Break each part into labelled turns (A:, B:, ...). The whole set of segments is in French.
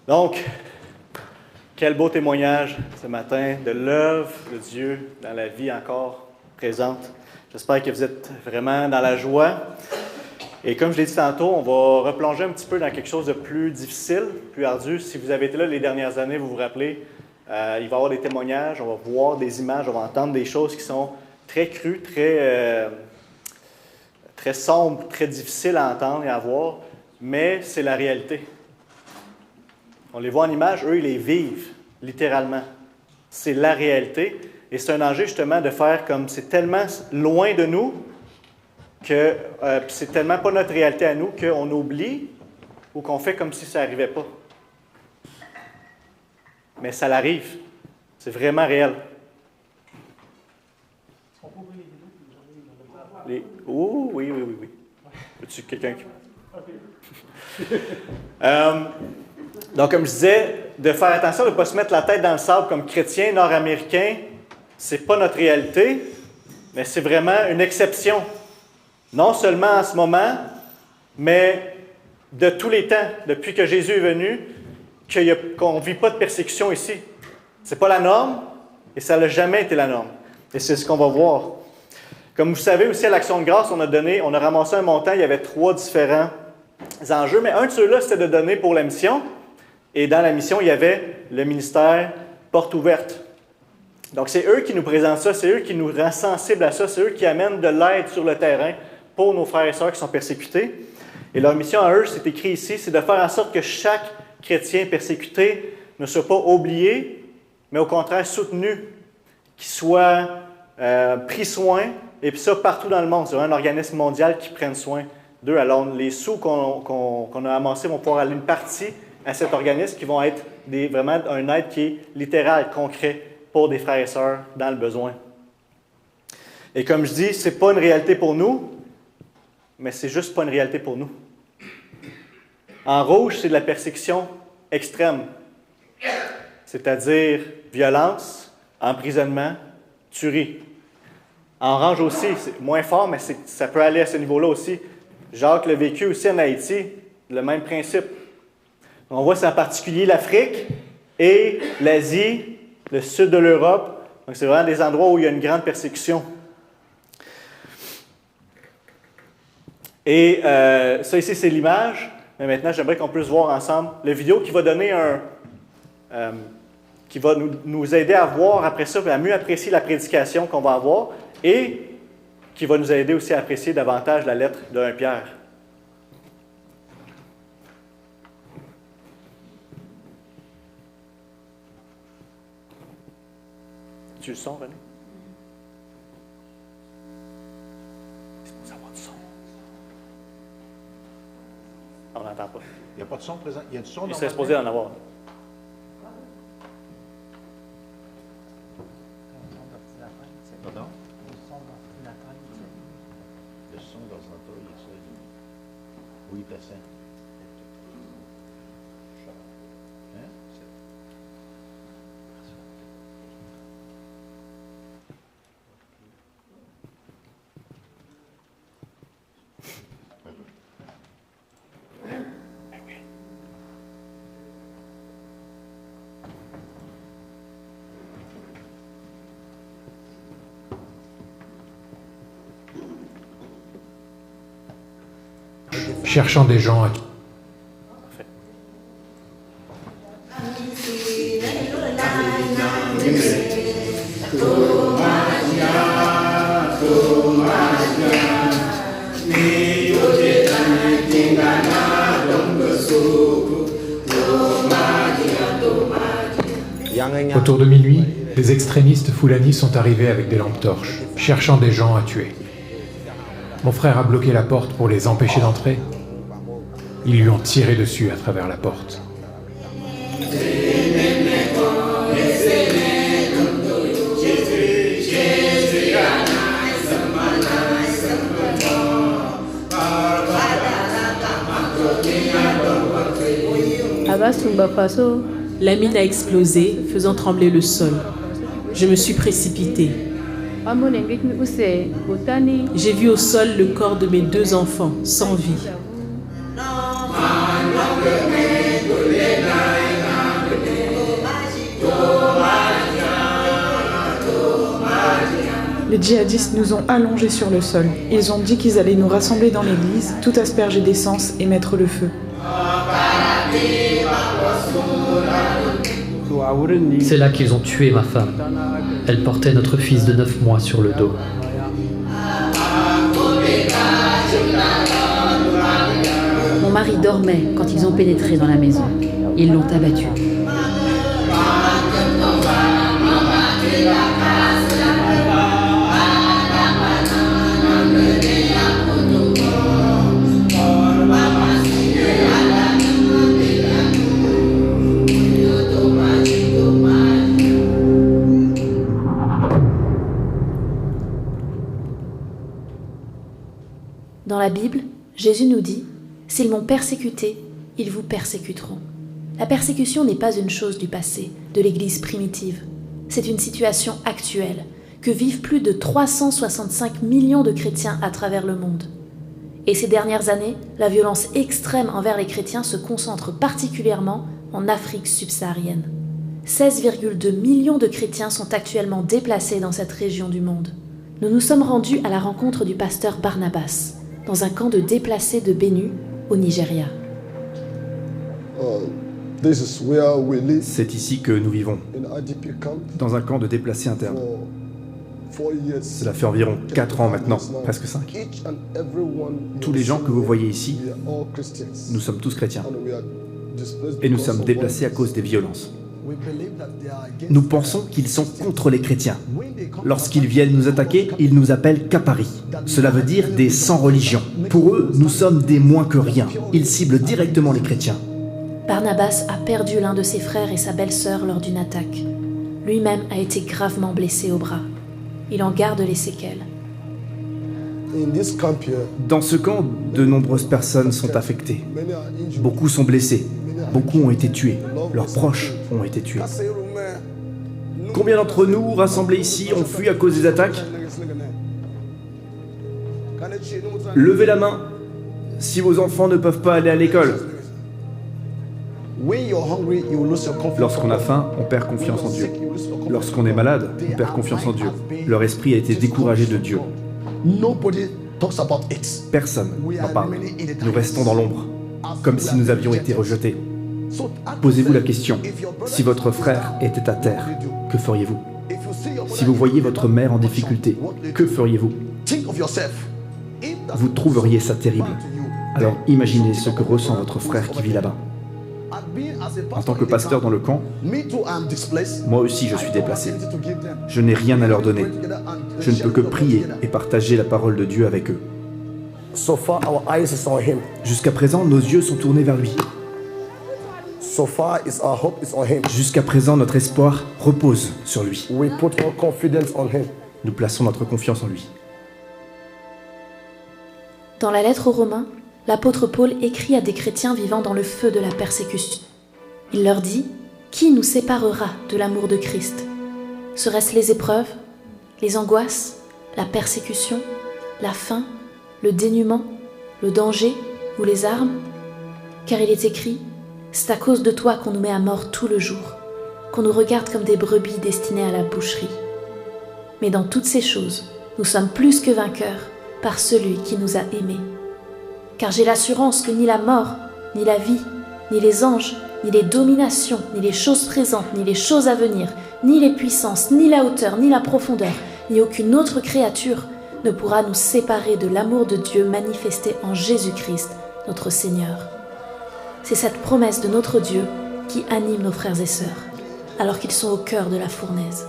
A: Donc, quel beau témoignage ce matin de l'œuvre de Dieu dans la vie encore présente. J'espère que vous êtes vraiment dans la joie. Et comme je l'ai dit tantôt, on va replonger un petit peu dans quelque chose de plus difficile, plus ardu. Si vous avez été là les dernières années, vous vous rappelez, il va y avoir des témoignages, on va voir des images, on va entendre des choses qui sont très crues, très sombres, très difficiles à entendre et à voir, mais c'est la réalité. On les voit en image, eux, ils les vivent, littéralement. C'est la réalité. Et c'est un danger, justement, de faire comme c'est tellement loin de nous que c'est tellement pas notre réalité à nous qu'on oublie ou qu'on fait comme si ça n'arrivait pas. Mais ça l'arrive. C'est vraiment réel. Oh, oui. Veux-tu quelqu'un qui... Donc, comme je disais, de faire attention de ne pas se mettre la tête dans le sable comme chrétien nord-américain, c'est pas notre réalité, mais c'est vraiment une exception. Non seulement en ce moment, mais de tous les temps, depuis que Jésus est venu, qu'on ne vit pas de persécution ici. Ce n'est pas la norme, et ça n'a jamais été la norme. Et c'est ce qu'on va voir. Comme vous savez aussi, à l'Action de grâce, on a ramassé un montant, il y avait 3 différents enjeux, mais un de ceux-là, c'était de donner pour la mission. Et dans la mission, il y avait le ministère Porte ouverte. Donc, c'est eux qui nous présentent ça, c'est eux qui nous rendent sensibles à ça, c'est eux qui amènent de l'aide sur le terrain pour nos frères et sœurs qui sont persécutés. Et leur mission à eux, c'est écrit ici, c'est de faire en sorte que chaque chrétien persécuté ne soit pas oublié, mais au contraire soutenu, qu'il soit pris soin, et puis ça partout dans le monde. C'est un organisme mondial qui prenne soin d'eux. Alors, les sous qu'on a amassés vont pouvoir aller une partie à cet organisme qui vont être vraiment un aide qui est littérale, concret pour des frères et sœurs dans le besoin. Et comme je dis, ce n'est pas une réalité pour nous, mais c'est juste pas une réalité pour nous. En rouge, c'est de la persécution extrême, c'est-à-dire violence, emprisonnement, tuerie. En orange aussi, c'est moins fort, mais ça peut aller à ce niveau-là aussi. Jacques l'a vécu aussi en Haïti, le même principe. On voit c'est en particulier l'Afrique et l'Asie, le sud de l'Europe. Donc, c'est vraiment des endroits où il y a une grande persécution. Et ça ici, c'est l'image. Mais maintenant, j'aimerais qu'on puisse voir ensemble la vidéo qui va donner qui va nous aider à voir après ça, à mieux apprécier la prédication qu'on va avoir et qui va nous aider aussi à apprécier davantage la lettre de 1 Pierre. Tu le son, René? C'est pour savoir du son. On n'entend pas.
B: Il n'y a pas de son présent. Il y a du son.
A: Il serait supposé en avoir.
B: Pardon? Le son d'ordinateur, il y a ça. Oui, placé. Hein?
C: Cherchant des gens à
A: Parfait.
C: Autour de minuit, des extrémistes Fulani sont arrivés avec des lampes torches, cherchant des gens à tuer. Mon frère a bloqué la porte pour les empêcher d'entrer. Ils lui ont tiré dessus à travers la porte.
D: La mine a explosé, faisant trembler le sol. Je me suis précipitée. J'ai vu au sol le corps de mes 2 enfants, sans vie.
E: Les djihadistes nous ont allongés sur le sol. Ils ont dit qu'ils allaient nous rassembler dans l'église, tout asperger d'essence et mettre le feu.
F: C'est là qu'ils ont tué ma femme. Elle portait notre fils de 9 mois sur le dos.
G: Mon mari dormait quand ils ont pénétré dans la maison. Ils l'ont abattu. Dans la Bible, Jésus nous dit « S'ils m'ont persécuté, ils vous persécuteront ». La persécution n'est pas une chose du passé, de l'Église primitive. C'est une situation actuelle, que vivent plus de 365 millions de chrétiens à travers le monde. Et ces dernières années, la violence extrême envers les chrétiens se concentre particulièrement en Afrique subsaharienne. 16,2 millions de chrétiens sont actuellement déplacés dans cette région du monde. Nous nous sommes rendus à la rencontre du pasteur Barnabas, dans un camp de déplacés de Benue, au Nigeria.
H: C'est ici que nous vivons, dans un camp de déplacés internes. Cela fait environ 4 ans maintenant, presque 5. Tous les gens que vous voyez ici, nous sommes tous chrétiens. Et nous sommes déplacés à cause des violences. Nous pensons qu'ils sont contre les chrétiens. Lorsqu'ils viennent nous attaquer, ils nous appellent Kapari. Cela veut dire des sans religion. Pour eux, nous sommes des moins que rien. Ils ciblent directement les chrétiens.
G: Barnabas a perdu l'un de ses frères et sa belle-sœur lors d'une attaque. Lui-même a été gravement blessé au bras. Il en garde les séquelles.
H: Dans ce camp, de nombreuses personnes sont affectées. Beaucoup sont blessés. Beaucoup ont été tués. Leurs proches ont été tués. Combien d'entre nous, rassemblés ici, ont fui à cause des attaques? Levez la main si vos enfants ne peuvent pas aller à l'école. Lorsqu'on a faim, on perd confiance en Dieu. Lorsqu'on est malade, on perd confiance en Dieu. Leur esprit a été découragé de Dieu. Personne n'en parle. Nous restons dans l'ombre, comme si nous avions été rejetés. Posez-vous la question, si votre frère était à terre, que feriez-vous? Si vous voyez votre mère en difficulté, que feriez-vous? Vous trouveriez ça terrible. Alors imaginez ce que ressent votre frère qui vit là-bas. En tant que pasteur dans le camp, moi aussi je suis déplacé. Je n'ai rien à leur donner. Je ne peux que prier et partager la parole de Dieu avec eux. Jusqu'à présent, nos yeux sont tournés vers lui. Jusqu'à présent, notre espoir repose sur lui. Nous plaçons notre confiance en lui.
G: Dans la lettre aux Romains, l'apôtre Paul écrit à des chrétiens vivant dans le feu de la persécution. Il leur dit « Qui nous séparera de l'amour de Christ? Serait-ce les épreuves, les angoisses, la persécution, la faim, le dénuement, le danger ou les armes? Car il est écrit « C'est à cause de toi qu'on nous met à mort tout le jour, qu'on nous regarde comme des brebis destinées à la boucherie. Mais dans toutes ces choses, nous sommes plus que vainqueurs par celui qui nous a aimés. Car j'ai l'assurance que ni la mort, ni la vie, ni les anges, ni les dominations, ni les choses présentes, ni les choses à venir, ni les puissances, ni la hauteur, ni la profondeur, ni aucune autre créature ne pourra nous séparer de l'amour de Dieu manifesté en Jésus-Christ, notre Seigneur. » C'est cette promesse de notre Dieu qui anime nos frères et sœurs, alors qu'ils sont au cœur de la fournaise.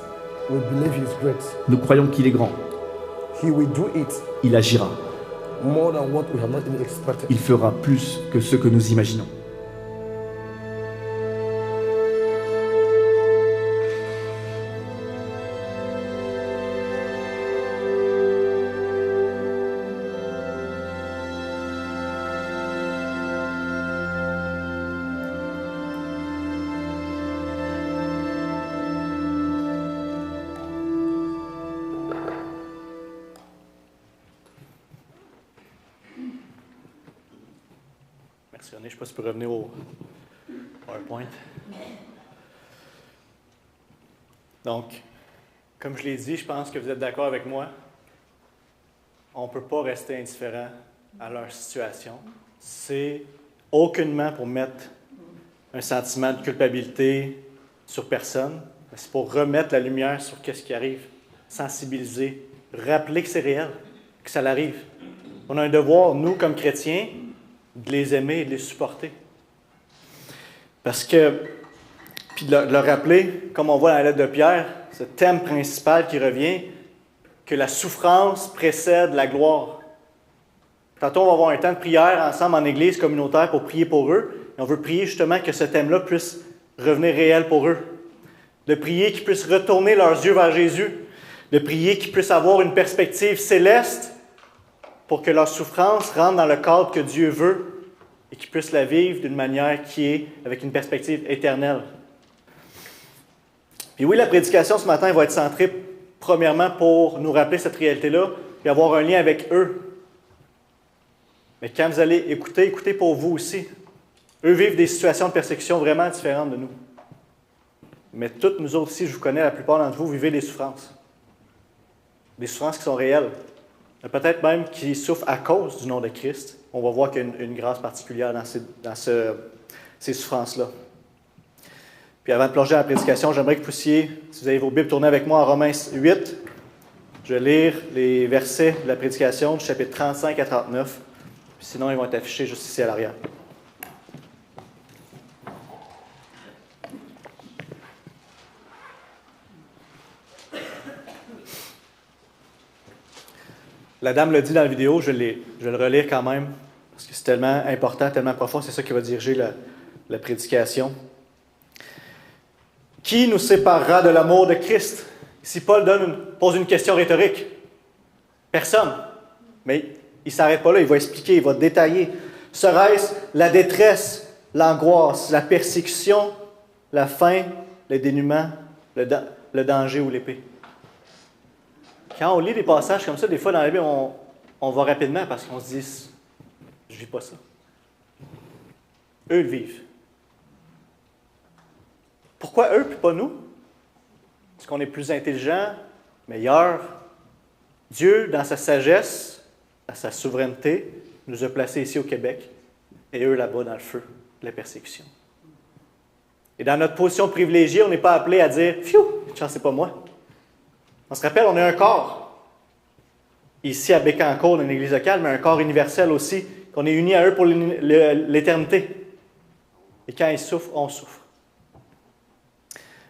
H: Nous croyons qu'il est grand. Il agira. Il fera plus que ce que nous imaginons.
A: Merci René, je ne sais pas si tu peux revenir au PowerPoint. Donc, comme je l'ai dit, je pense que vous êtes d'accord avec moi. on ne peut pas rester indifférent à leur situation. C'est aucunement pour mettre un sentiment de culpabilité sur personne. C'est pour remettre la lumière sur ce qui arrive, sensibiliser, rappeler que c'est réel, que ça l'arrive. On a un devoir, nous, comme chrétiens, de les aimer et de les supporter. Parce que, puis de leur rappeler, comme on voit dans la lettre de Pierre, ce thème principal qui revient, que la souffrance précède la gloire. Tantôt, on va avoir un temps de prière ensemble en église communautaire pour prier pour eux. Et on veut prier justement que ce thème-là puisse revenir réel pour eux. De prier qu'ils puissent retourner leurs yeux vers Jésus. De prier qu'ils puissent avoir une perspective céleste pour que leur souffrance rentre dans le cadre que Dieu veut et qu'ils puissent la vivre d'une manière qui est avec une perspective éternelle. Puis oui, la prédication ce matin va être centrée premièrement pour nous rappeler cette réalité-là et avoir un lien avec eux. Mais quand vous allez écouter, écoutez pour vous aussi. Eux vivent des situations de persécution vraiment différentes de nous. Mais toutes nous autres ici, je vous connais, la plupart d'entre vous, vivez des souffrances. Des souffrances qui sont réelles. Peut-être même qui souffrent à cause du nom de Christ. On va voir qu'il y a une grâce particulière dans ces souffrances-là. Puis avant de plonger dans la prédication, j'aimerais que vous puissiez, si vous avez vos Bibles, tourner avec moi en Romains 8. Je vais lire les versets de la prédication du chapitre 35 à 39. Puis sinon, ils vont être affichés juste ici à l'arrière. La dame l'a dit dans la vidéo, je vais le relire quand même, parce que c'est tellement important, tellement profond, c'est ça qui va diriger la prédication. Qui nous séparera de l'amour de Christ? Ici, Paul pose une question rhétorique. Personne. Mais il ne s'arrête pas là, il va expliquer, il va détailler. Serait-ce la détresse, l'angoisse, la persécution, la faim, le dénuement, le danger ou l'épée? Quand on lit des passages comme ça, des fois dans la Bible, on va rapidement parce qu'on se dit « je ne vis pas ça ». Eux le vivent. Pourquoi eux et pas nous? Parce qu'on est plus intelligents, meilleurs. Dieu, dans sa sagesse, à sa souveraineté, nous a placés ici au Québec et eux là-bas dans le feu de la persécution. Et dans notre position privilégiée, on n'est pas appelé à dire « Pfiou, chance, c'est pas moi ». On se rappelle, on a un corps. Ici, à Bécancour, dans une église locale, mais un corps universel aussi, qu'on est unis à eux pour l'éternité. Et quand ils souffrent, on souffre.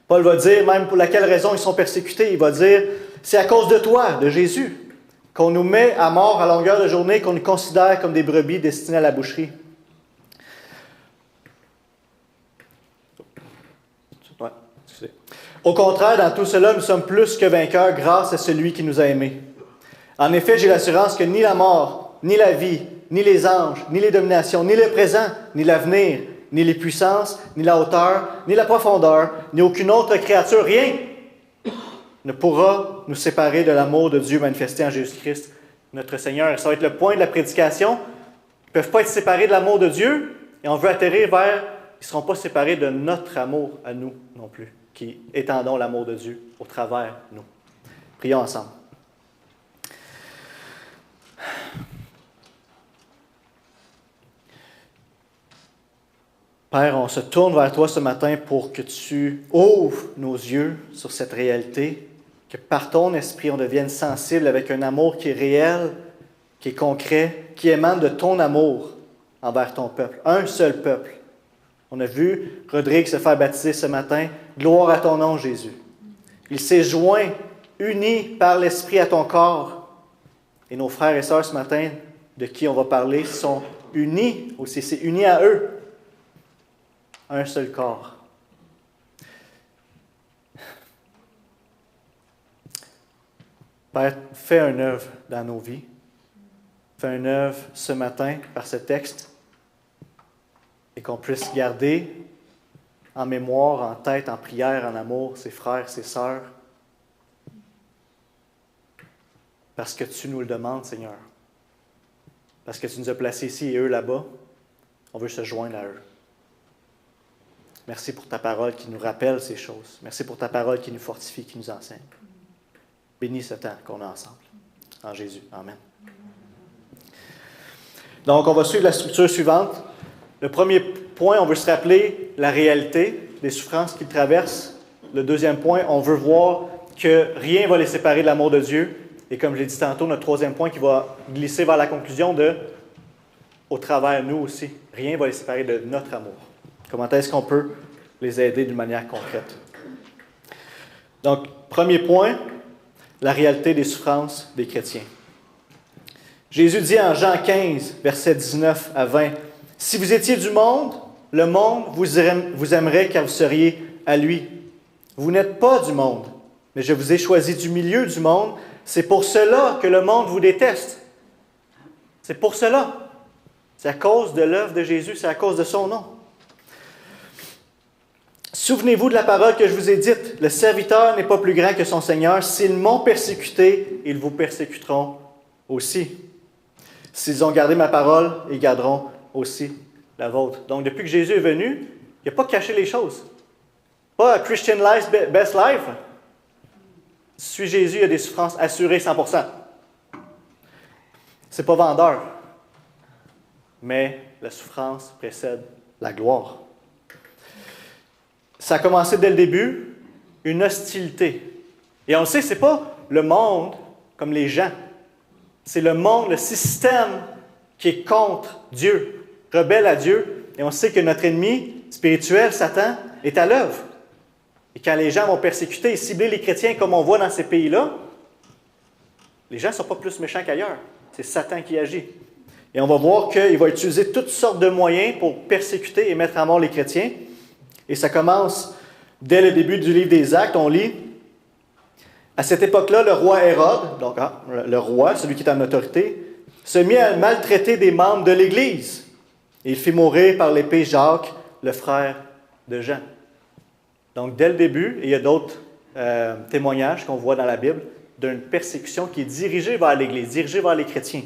A: Paul va dire, même pour laquelle raison ils sont persécutés, il va dire, c'est à cause de toi, de Jésus, qu'on nous met à mort à longueur de journée, qu'on nous considère comme des brebis destinées à la boucherie. Ouais, excusez. Au contraire, dans tout cela, nous sommes plus que vainqueurs grâce à celui qui nous a aimés. En effet, j'ai l'assurance que ni la mort, ni la vie, ni les anges, ni les dominations, ni le présent, ni l'avenir, ni les puissances, ni la hauteur, ni la profondeur, ni aucune autre créature, rien ne pourra nous séparer de l'amour de Dieu manifesté en Jésus-Christ, notre Seigneur. Ça va être le point de la prédication. Ils ne peuvent pas être séparés de l'amour de Dieu, et on veut atterrir vers, ils ne seront pas séparés de notre amour à nous non plus, qui étendons l'amour de Dieu au travers de nous. Prions ensemble. Père, on se tourne vers toi ce matin pour que tu ouvres nos yeux sur cette réalité, que par ton esprit, on devienne sensible avec un amour qui est réel, qui est concret, qui émane de ton amour envers ton peuple, un seul peuple. On a vu Rodrigue se faire baptiser ce matin. Gloire à ton nom, Jésus. Il s'est joint, uni par l'Esprit à ton corps. Et nos frères et sœurs ce matin, de qui on va parler, sont unis aussi. C'est uni à eux. Un seul corps. Père, fais une œuvre dans nos vies. Fais une œuvre ce matin par ce texte et qu'on puisse garder en mémoire, en tête, en prière, en amour, ses frères, ses sœurs. Parce que tu nous le demandes, Seigneur. Parce que tu nous as placés ici et eux là-bas. On veut se joindre à eux. Merci pour ta parole qui nous rappelle ces choses. Merci pour ta parole qui nous fortifie, qui nous enseigne. Bénis ce temps qu'on a ensemble. En Jésus. Amen. Donc, on va suivre la structure suivante. Le premier point, on veut se rappeler la réalité des souffrances qu'il traverse. Le deuxième point, on veut voir que rien ne va les séparer de l'amour de Dieu. Et comme je l'ai dit tantôt, notre troisième point qui va glisser vers la conclusion de « au travers nous aussi, rien ne va les séparer de notre amour ». Comment est-ce qu'on peut les aider d'une manière concrète? Donc, premier point, la réalité des souffrances des chrétiens. Jésus dit en Jean 15, versets 19 à 20, « Si vous étiez du monde, le monde vous aimerait car vous seriez à lui. Vous n'êtes pas du monde, mais je vous ai choisi du milieu du monde. C'est pour cela que le monde vous déteste. » C'est pour cela. C'est à cause de l'œuvre de Jésus, c'est à cause de son nom. Souvenez-vous de la parole que je vous ai dite. Le serviteur n'est pas plus grand que son Seigneur. S'ils m'ont persécuté, ils vous persécuteront aussi. S'ils ont gardé ma parole, ils garderont aussi la vôtre. Donc, depuis que Jésus est venu, il n'a pas caché les choses. Pas Christian life, best life. Si tu suis Jésus, il y a des souffrances assurées 100%. C'est pas vendeur. Mais la souffrance précède la gloire. Ça a commencé dès le début, une hostilité. Et on le sait, ce n'est pas le monde comme les gens. C'est le monde, le système qui est contre Dieu, rebelle à Dieu. Et on sait que notre ennemi spirituel, Satan, est à l'œuvre. Et quand les gens vont persécuter et cibler les chrétiens comme on voit dans ces pays-là, les gens ne sont pas plus méchants qu'ailleurs. C'est Satan qui agit. Et on va voir qu'il va utiliser toutes sortes de moyens pour persécuter et mettre à mort les chrétiens. Et ça commence dès le début du livre des Actes. On lit, à cette époque-là, le roi Hérode, donc le roi, celui qui est en autorité, se mit à maltraiter des membres de l'Église. Et il fit mourir par l'épée Jacques, le frère de Jean. Donc dès le début, et il y a d'autres témoignages qu'on voit dans la Bible, d'une persécution qui est dirigée vers l'Église, dirigée vers les chrétiens.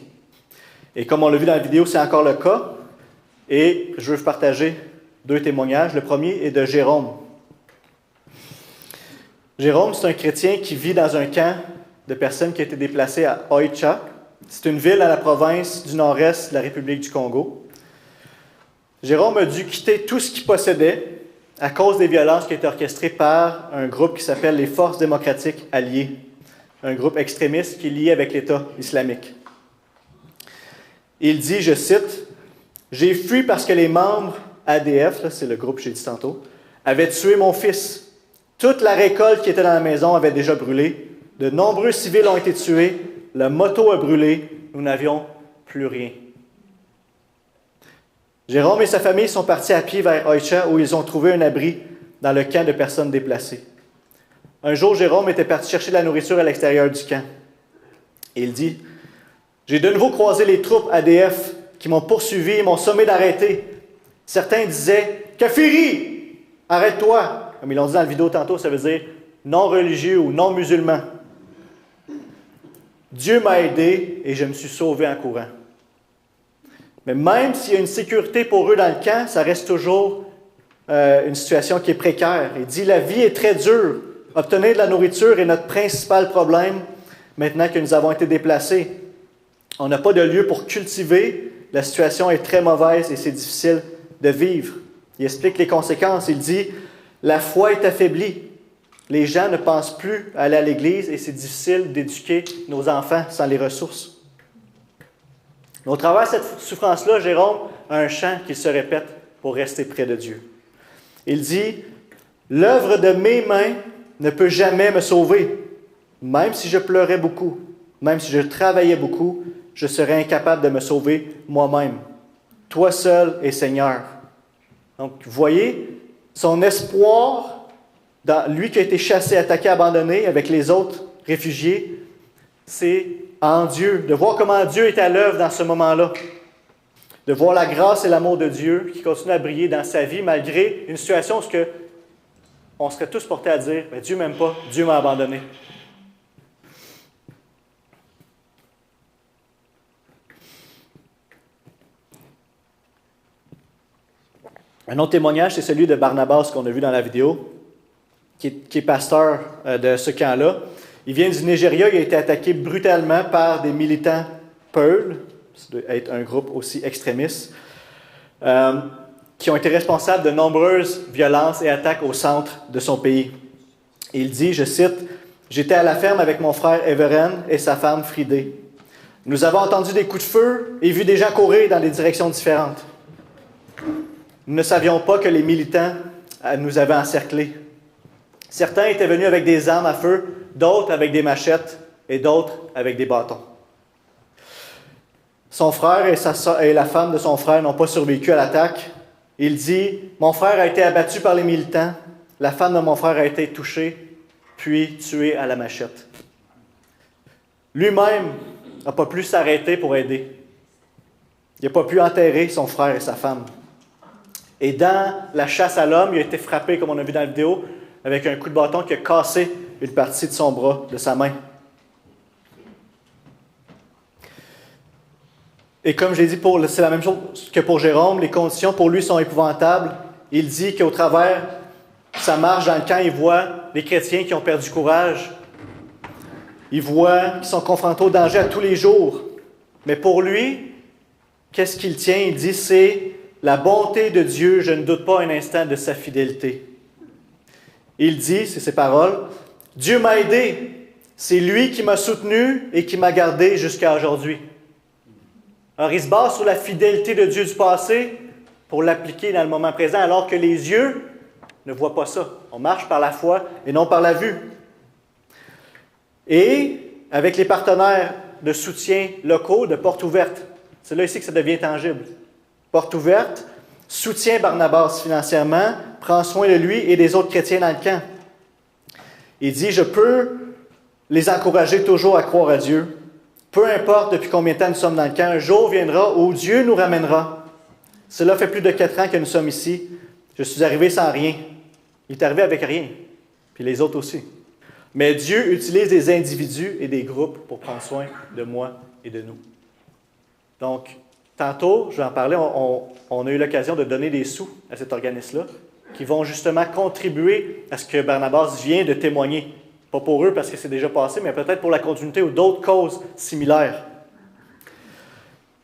A: Et comme on l'a vu dans la vidéo, c'est encore le cas. Et je veux vous partager 2 témoignages. Le premier est de Jérôme. Jérôme, c'est un chrétien qui vit dans un camp de personnes qui ont été déplacées à Oicha. C'est une ville à la province du nord-est de la République du Congo. Jérôme a dû quitter tout ce qu'il possédait à cause des violences qui ont été orchestrées par un groupe qui s'appelle les Forces démocratiques alliées, un groupe extrémiste qui est lié avec l'État islamique. Il dit, je cite, « J'ai fui parce que les membres ADF, là, c'est le groupe que j'ai dit tantôt, avaient tué mon fils. Toute la récolte qui était dans la maison avait déjà brûlé. De nombreux civils ont été tués. La moto a brûlé. Nous n'avions plus rien. » Jérôme et sa famille sont partis à pied vers Oicha où ils ont trouvé un abri dans le camp de personnes déplacées. Un jour, Jérôme était parti chercher de la nourriture à l'extérieur du camp. Et il dit, « J'ai de nouveau croisé les troupes ADF qui m'ont poursuivi et m'ont sommé d'arrêter. Certains disaient, « Kafiri, arrête-toi !» Comme ils l'ont dit dans la vidéo tantôt, ça veut dire non religieux ou non musulman. Dieu m'a aidé et je me suis sauvé en courant. Mais même s'il y a une sécurité pour eux dans le camp, ça reste toujours une situation qui est précaire. Il dit, la vie est très dure. Obtenir de la nourriture est notre principal problème maintenant que nous avons été déplacés. On n'a pas de lieu pour cultiver. La situation est très mauvaise et c'est difficile de vivre. Il explique les conséquences. Il dit, la foi est affaiblie. Les gens ne pensent plus à aller à l'église et c'est difficile d'éduquer nos enfants sans les ressources. Mais au travers de cette souffrance-là, Jérôme a un chant qui se répète pour rester près de Dieu. Il dit, « L'œuvre de mes mains ne peut jamais me sauver. Même si je pleurais beaucoup, même si je travaillais beaucoup, je serais incapable de me sauver moi-même. Toi seul est Seigneur. » Donc, vous voyez, son espoir, dans lui qui a été chassé, attaqué, abandonné avec les autres réfugiés, c'est en Dieu, de voir comment Dieu est à l'œuvre dans ce moment-là, de voir la grâce et l'amour de Dieu qui continue à briller dans sa vie malgré une situation où on serait tous portés à dire « Dieu ne m'aime pas, Dieu m'a abandonné ». Un autre témoignage, c'est celui de Barnabas qu'on a vu dans la vidéo, qui est pasteur de ce camp-là. Il vient du Nigeria, il a été attaqué brutalement par des militants Pearl, ça doit être un groupe aussi extrémiste, qui ont été responsables de nombreuses violences et attaques au centre de son pays. Et il dit, je cite, « J'étais à la ferme avec mon frère Everen et sa femme Fridé. Nous avons entendu des coups de feu et vu des gens courir dans des directions différentes. Nous ne savions pas que les militants nous avaient encerclés. Certains étaient venus avec des armes à feu, d'autres avec des machettes et d'autres avec des bâtons. Son frère et la femme de son frère n'ont pas survécu à l'attaque. Il dit, « Mon frère a été abattu par les militants. La femme de mon frère a été touchée, puis tuée à la machette. » Lui-même n'a pas pu s'arrêter pour aider. Il n'a pas pu enterrer son frère et sa femme. Et dans la chasse à l'homme, il a été frappé, comme on a vu dans la vidéo, avec un coup de bâton qui a cassé une partie de son bras, de sa main. Et comme je l'ai dit, c'est la même chose que pour Jérôme, les conditions pour lui sont épouvantables. Il dit qu'au travers de sa marche dans le camp, il voit les chrétiens qui ont perdu courage. Il voit qu'ils sont confrontés au danger à tous les jours. Mais pour lui, qu'est-ce qu'il tient? Il dit, c'est la bonté de Dieu, je ne doute pas un instant de sa fidélité. Il dit, c'est ses paroles, « Dieu m'a aidé, c'est lui qui m'a soutenu et qui m'a gardé jusqu'à aujourd'hui. » Alors, il se base sur la fidélité de Dieu du passé pour l'appliquer dans le moment présent, alors que les yeux ne voient pas ça. On marche par la foi et non par la vue. Et avec les partenaires de soutien locaux de Porte Ouverte, c'est là ici que ça devient tangible. Porte Ouverte soutient Barnabas financièrement, prend soin de lui et des autres chrétiens dans le camp. Il dit, je peux les encourager toujours à croire à Dieu. Peu importe depuis combien de temps nous sommes dans le camp, un jour viendra où Dieu nous ramènera. Cela fait plus de 4 ans que nous sommes ici. Je suis arrivé sans rien. Il est arrivé avec rien. Puis les autres aussi. Mais Dieu utilise des individus et des groupes pour prendre soin de moi et de nous. Donc, tantôt, je vais en parler, on a eu l'occasion de donner des sous à cet organisme-là qui vont justement contribuer à ce que Barnabas vient de témoigner. Pas pour eux parce que c'est déjà passé, mais peut-être pour la continuité ou d'autres causes similaires.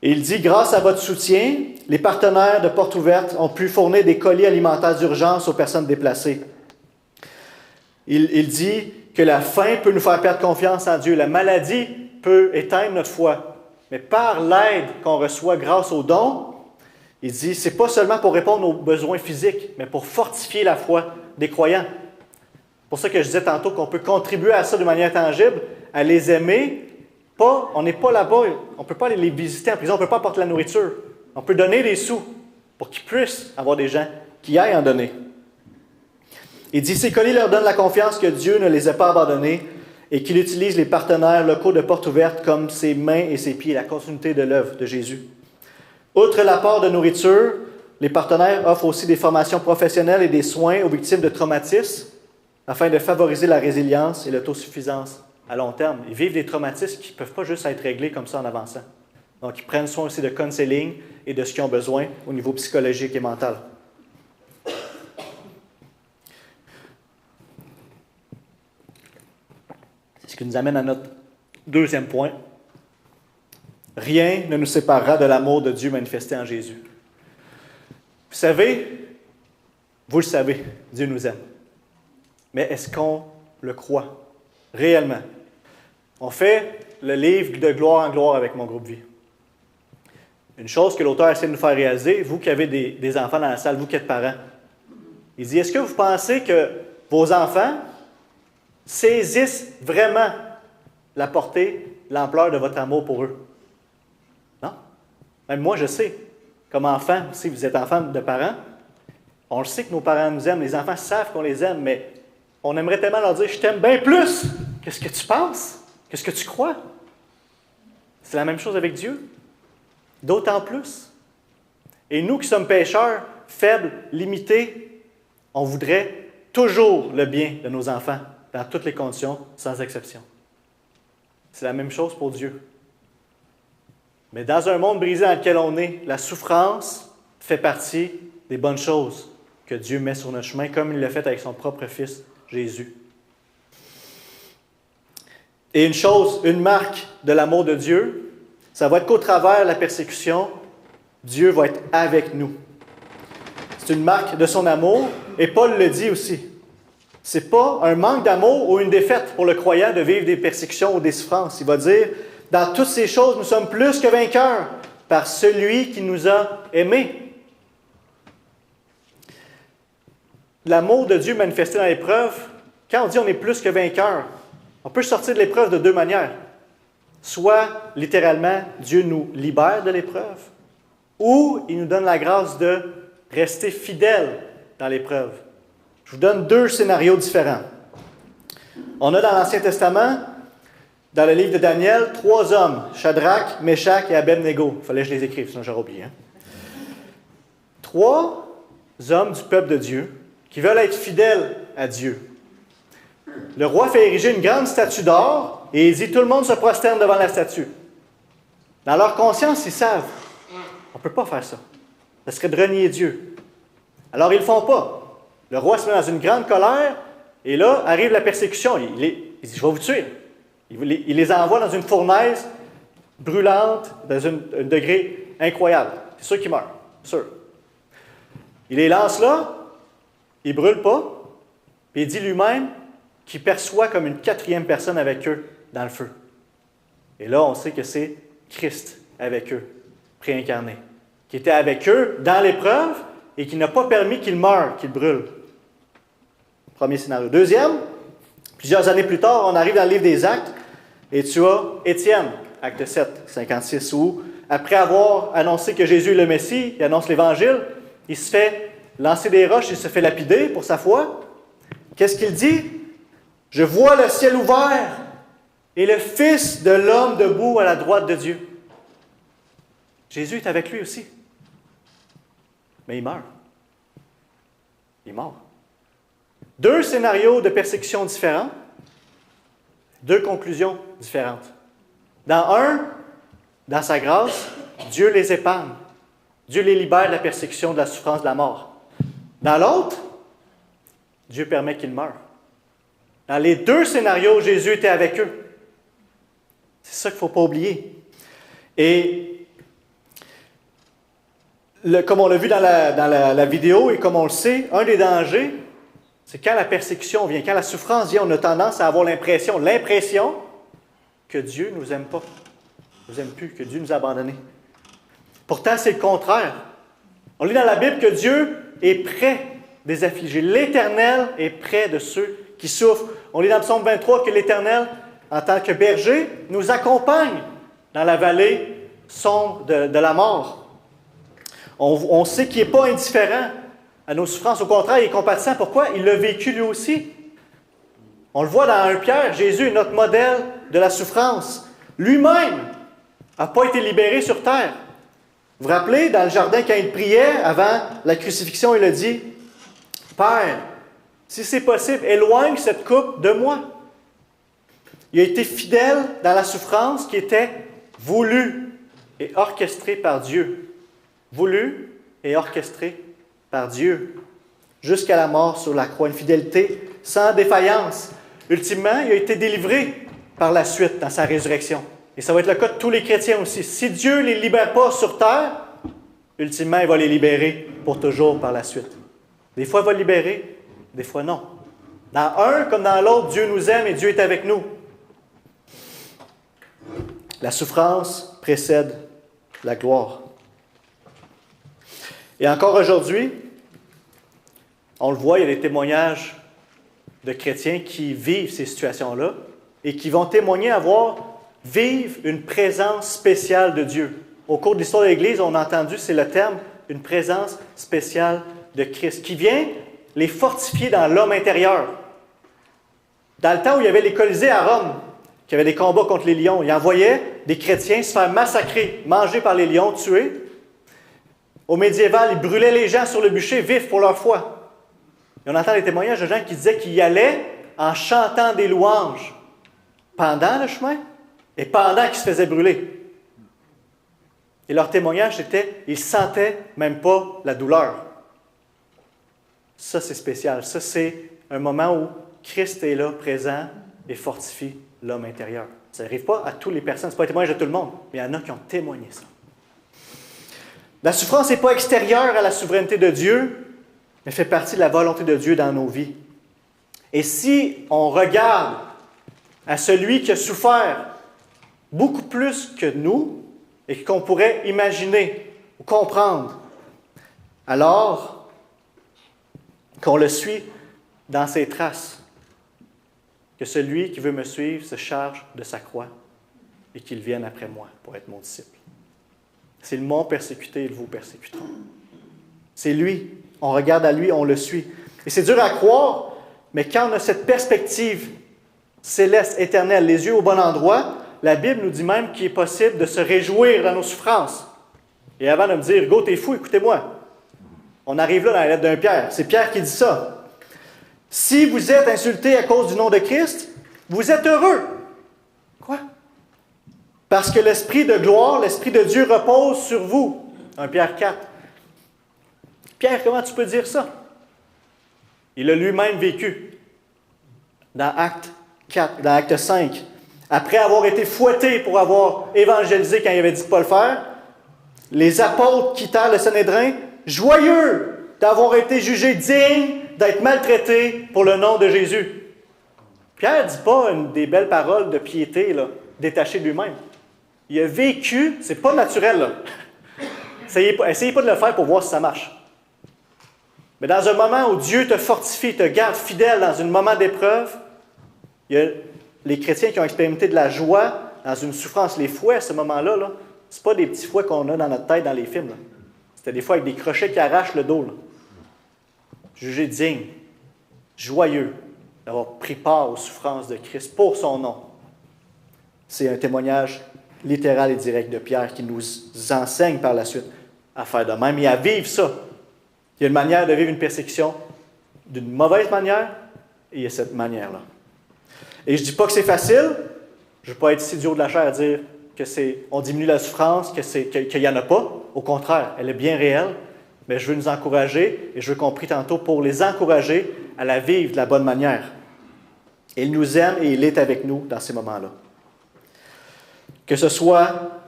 A: Et il dit, grâce à votre soutien, les partenaires de Porte Ouverte ont pu fournir des colis alimentaires d'urgence aux personnes déplacées. Il dit que la faim peut nous faire perdre confiance en Dieu. La maladie peut éteindre notre foi. Mais par l'aide qu'on reçoit grâce aux dons, il dit, c'est pas seulement pour répondre aux besoins physiques, mais pour fortifier la foi des croyants. C'est pour ça que je disais tantôt qu'on peut contribuer à ça de manière tangible, à les aimer. On n'est pas là-bas, on ne peut pas aller les visiter en prison, on ne peut pas apporter la nourriture. On peut donner des sous pour qu'ils puissent avoir des gens qui aillent en donner. Il dit, ces colis leur donnent la confiance que Dieu ne les a pas abandonnés et qu'il utilise les partenaires locaux de Porte Ouverte comme ses mains et ses pieds, la continuité de l'œuvre de Jésus. Outre l'apport de nourriture, les partenaires offrent aussi des formations professionnelles et des soins aux victimes de traumatismes afin de favoriser la résilience et l'autosuffisance à long terme. Ils vivent des traumatismes qui ne peuvent pas juste être réglés comme ça en avançant. Donc, ils prennent soin aussi de counseling et de ce qu'ils ont besoin au niveau psychologique et mental. C'est ce qui nous amène à notre deuxième point. Rien ne nous séparera de l'amour de Dieu manifesté en Jésus. Vous savez, vous le savez, Dieu nous aime. Mais est-ce qu'on le croit réellement? On fait le livre de gloire en gloire avec mon groupe Vie. Une chose que l'auteur essaie de nous faire réaliser, vous qui avez des enfants dans la salle, vous qui êtes parents, il dit, est-ce que vous pensez que vos enfants saisissent vraiment la portée, l'ampleur de votre amour pour eux? Non? Même moi, je sais, comme enfant, si vous êtes enfant de parents, on le sait que nos parents nous aiment, les enfants savent qu'on les aime, mais on aimerait tellement leur dire « Je t'aime bien plus que ce que tu penses, que ce que tu crois. » C'est la même chose avec Dieu. D'autant plus. Et nous qui sommes pécheurs, faibles, limités, on voudrait toujours le bien de nos enfants, dans toutes les conditions, sans exception. C'est la même chose pour Dieu. Mais dans un monde brisé dans lequel on est, la souffrance fait partie des bonnes choses que Dieu met sur notre chemin, comme il l'a fait avec son propre Fils, Jésus. Et une marque de l'amour de Dieu, Ça va être qu'au travers de la persécution, Dieu va être avec nous. C'est une marque de son amour, et Paul le dit aussi. Ce n'est pas un manque d'amour ou une défaite pour le croyant de vivre des persécutions ou des souffrances. Il va dire, dans toutes ces choses, nous sommes plus que vainqueurs par celui qui nous a aimés. L'amour de Dieu manifesté dans l'épreuve, quand on dit on est plus que vainqueurs, on peut sortir de l'épreuve de deux manières. Soit, littéralement, Dieu nous libère de l'épreuve, ou il nous donne la grâce de rester fidèles dans l'épreuve. Je vous donne deux scénarios différents. On a dans l'Ancien Testament, dans le livre de Daniel, 3 hommes, Shadrach, Meshach et Abednego. Il fallait que je les écrive, sinon j'aurais oublié. 3 hommes du peuple de Dieu qui veulent être fidèles à Dieu. Le roi fait ériger une grande statue d'or et il dit tout le monde se prosterne devant la statue. Dans leur conscience, ils savent, on ne peut pas faire ça. Ça serait de renier Dieu. Alors ils ne le font pas. Le roi se met dans une grande colère et là arrive la persécution. Il dit je vais vous tuer. Il les envoie dans une fournaise brûlante, dans un degré incroyable. C'est sûr qu'ils meurent, sûr. Il les lance là, il ne brûle pas, puis il dit lui-même qu'il perçoit comme une 4e personne avec eux dans le feu. Et là, on sait que c'est Christ avec eux, préincarné, qui était avec eux dans l'épreuve et qui n'a pas permis qu'ils meurent, qu'ils brûlent. Premier scénario. Deuxième, plusieurs années plus tard, on arrive dans le livre des Actes, et tu as Étienne, acte 7, 56, où, après avoir annoncé que Jésus est le Messie, il annonce l'Évangile, il se fait lancer des roches, il se fait lapider pour sa foi. Qu'est-ce qu'il dit? « Je vois le ciel ouvert et le Fils de l'homme debout à la droite de Dieu. » Jésus est avec lui aussi. Mais il meurt. Il est mort. 2 scénarios de persécution différents, 2 conclusions différentes. Dans un, dans sa grâce, Dieu les épargne. Dieu les libère de la persécution, de la souffrance, de la mort. Dans l'autre, Dieu permet qu'ils meurent. Dans les 2 scénarios, Jésus était avec eux. C'est ça qu'il ne faut pas oublier. Et comme on l'a vu dans la vidéo et comme on le sait, un des dangers, c'est quand la persécution vient, quand la souffrance vient, on a tendance à avoir l'impression que Dieu ne nous aime pas, ne nous aime plus, que Dieu nous a abandonnés. Pourtant, c'est le contraire. On lit dans la Bible que Dieu est près des affligés. L'Éternel est près de ceux qui souffrent. On lit dans le psaume 23 que l'Éternel, en tant que berger, nous accompagne dans la vallée sombre de la mort. On sait qu'il n'est pas indifférent à nos souffrances. Au contraire, il est compatissant. Pourquoi? Il l'a vécu lui aussi. On le voit dans 1 Pierre, Jésus est notre modèle de la souffrance. Lui-même n'a pas été libéré sur terre. Vous vous rappelez, dans le jardin, quand il priait avant la crucifixion, il a dit « Père, si c'est possible, éloigne cette coupe de moi. » Il a été fidèle dans la souffrance qui était voulue et orchestrée par Dieu. Voulue et orchestrée par Dieu. Jusqu'à la mort sur la croix. Une fidélité sans défaillance. Ultimement, il a été délivré par la suite dans sa résurrection. Et ça va être le cas de tous les chrétiens aussi. Si Dieu ne les libère pas sur terre, ultimement, il va les libérer pour toujours par la suite. Des fois, il va libérer, des fois non. Dans un comme dans l'autre, Dieu nous aime et Dieu est avec nous. La souffrance précède la gloire. Et encore aujourd'hui, on le voit, il y a des témoignages de chrétiens qui vivent ces situations-là et qui vont témoigner vivre une présence spéciale de Dieu. Au cours de l'histoire de l'Église, on a entendu, c'est le terme, une présence spéciale de Christ, qui vient les fortifier dans l'homme intérieur. Dans le temps où il y avait les Colisées à Rome, qui avaient des combats contre les lions, il envoyait des chrétiens se faire massacrer, mangés par les lions, tués. Au médiéval, ils brûlaient les gens sur le bûcher vifs pour leur foi. Et on entend des témoignages de gens qui disaient qu'ils y allaient en chantant des louanges pendant le chemin et pendant qu'ils se faisaient brûler. Et leur témoignage, c'était qu'ils ne sentaient même pas la douleur. Ça, c'est spécial. Ça, c'est un moment où Christ est là, présent, et fortifie l'homme intérieur. Ça n'arrive pas à toutes les personnes, ce n'est pas un témoignage de tout le monde, mais il y en a qui ont témoigné ça. La souffrance n'est pas extérieure à la souveraineté de Dieu, mais fait partie de la volonté de Dieu dans nos vies. Et si on regarde à celui qui a souffert beaucoup plus que nous et qu'on pourrait imaginer ou comprendre, alors qu'on le suit dans ses traces, que celui qui veut me suivre se charge de sa croix et qu'il vienne après moi pour être mon disciple. S'ils m'ont persécuté, ils vous persécuteront. C'est lui. On regarde à lui, on le suit. Et c'est dur à croire, mais quand on a cette perspective céleste, éternelle, les yeux au bon endroit, la Bible nous dit même qu'il est possible de se réjouir dans nos souffrances. Et avant de me dire, go, t'es fou, écoutez-moi. On arrive là dans la lettre d'un Pierre. C'est Pierre qui dit ça. Si vous êtes insulté à cause du nom de Christ, vous êtes heureux. Quoi? Parce que l'Esprit de gloire, l'Esprit de Dieu repose sur vous. 1 Pierre 4. Pierre, comment tu peux dire ça? Il a lui-même vécu. Dans Acte 4, dans Acte 5. Après avoir été fouetté pour avoir évangélisé quand il avait dit de ne pas le faire, les apôtres quittèrent le Sanhédrin, joyeux d'avoir été jugés dignes d'être maltraités pour le nom de Jésus. Pierre ne dit pas des belles paroles de piété, là, détachées de lui-même. Il a vécu, c'est pas naturel, là. Essayez pas de le faire pour voir si ça marche. Mais dans un moment où Dieu te fortifie, te garde fidèle dans un moment d'épreuve, il y a les chrétiens qui ont expérimenté de la joie dans une souffrance. Les fouets, à ce moment-là, là, ce n'est pas des petits fouets qu'on a dans notre tête dans les films. Là. C'était des fois avec des crochets qui arrachent le dos. Là. Jugé digne, joyeux d'avoir pris part aux souffrances de Christ pour son nom. C'est un témoignage littéral et direct de Pierre qui nous enseigne par la suite à faire de même et à vivre ça. Il y a une manière de vivre une persécution d'une mauvaise manière et il y a cette manière-là. Et je ne dis pas que c'est facile. Je ne veux pas être ici du haut de la chair à dire qu'on diminue la souffrance, qu'il n'y en a pas. Au contraire, elle est bien réelle. Mais je veux nous encourager, et je veux qu'on prie tantôt pour les encourager à la vivre de la bonne manière. Et il nous aime et il est avec nous dans ces moments-là. Que ce soit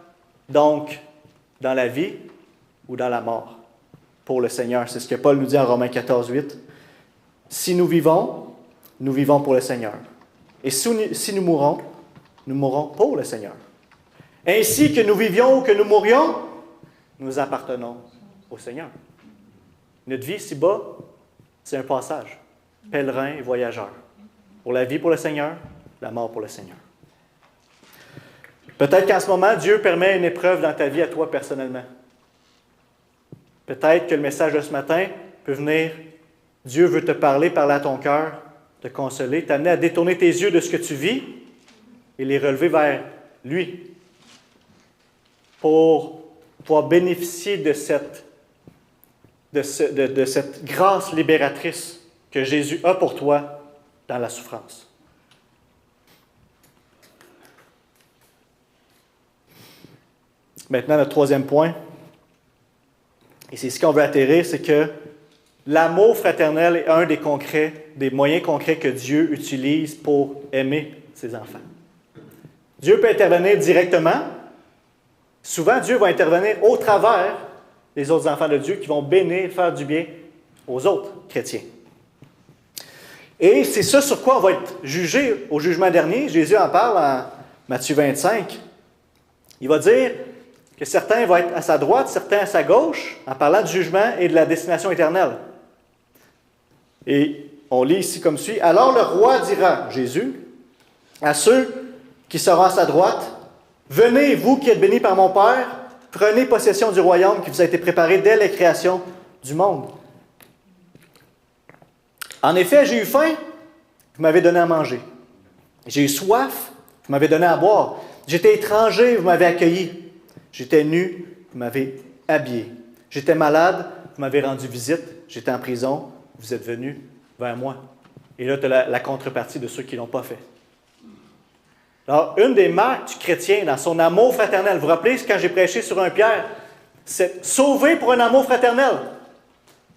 A: donc dans la vie ou dans la mort pour le Seigneur. C'est ce que Paul nous dit en Romains 14, 8. Si nous vivons pour le Seigneur. Et si nous mourons pour le Seigneur. Ainsi que nous vivions ou que nous mourions, nous appartenons au Seigneur. Notre vie ici-bas, c'est un passage. Pèlerin et voyageur. Pour la vie pour le Seigneur, la mort pour le Seigneur. Peut-être qu'en ce moment, Dieu permet une épreuve dans ta vie à toi personnellement. Peut-être que le message de ce matin peut venir, Dieu veut te parler à ton cœur, te consoler, t'amener à détourner tes yeux de ce que tu vis et les relever vers lui pour pouvoir bénéficier de cette grâce libératrice que Jésus a pour toi dans la souffrance. Maintenant, notre troisième point, et c'est ce qu'on veut atterrir, c'est que l'amour fraternel est un des moyens concrets que Dieu utilise pour aimer ses enfants. Dieu peut intervenir directement. Souvent, Dieu va intervenir au travers des autres enfants de Dieu qui vont bénir, faire du bien aux autres chrétiens. Et c'est ça sur quoi on va être jugé au jugement dernier. Jésus en parle en Matthieu 25. Il va dire que certains vont être à sa droite, certains à sa gauche, en parlant du jugement et de la destination éternelle. Et on lit ici comme suit. Alors le roi dira, Jésus, à ceux qui seront à sa droite, « Venez, vous qui êtes bénis par mon Père, prenez possession du royaume qui vous a été préparé dès la création du monde. En effet, j'ai eu faim, vous m'avez donné à manger. J'ai eu soif, vous m'avez donné à boire. J'étais étranger, vous m'avez accueilli. J'étais nu, vous m'avez habillé. J'étais malade, vous m'avez rendu visite. J'étais en prison, vous êtes venus vers moi. » Et là, tu as la contrepartie de ceux qui ne l'ont pas fait. Alors, une des marques du chrétien dans son amour fraternel, vous vous rappelez quand j'ai prêché sur 1 Pierre, c'est sauvé pour un amour fraternel.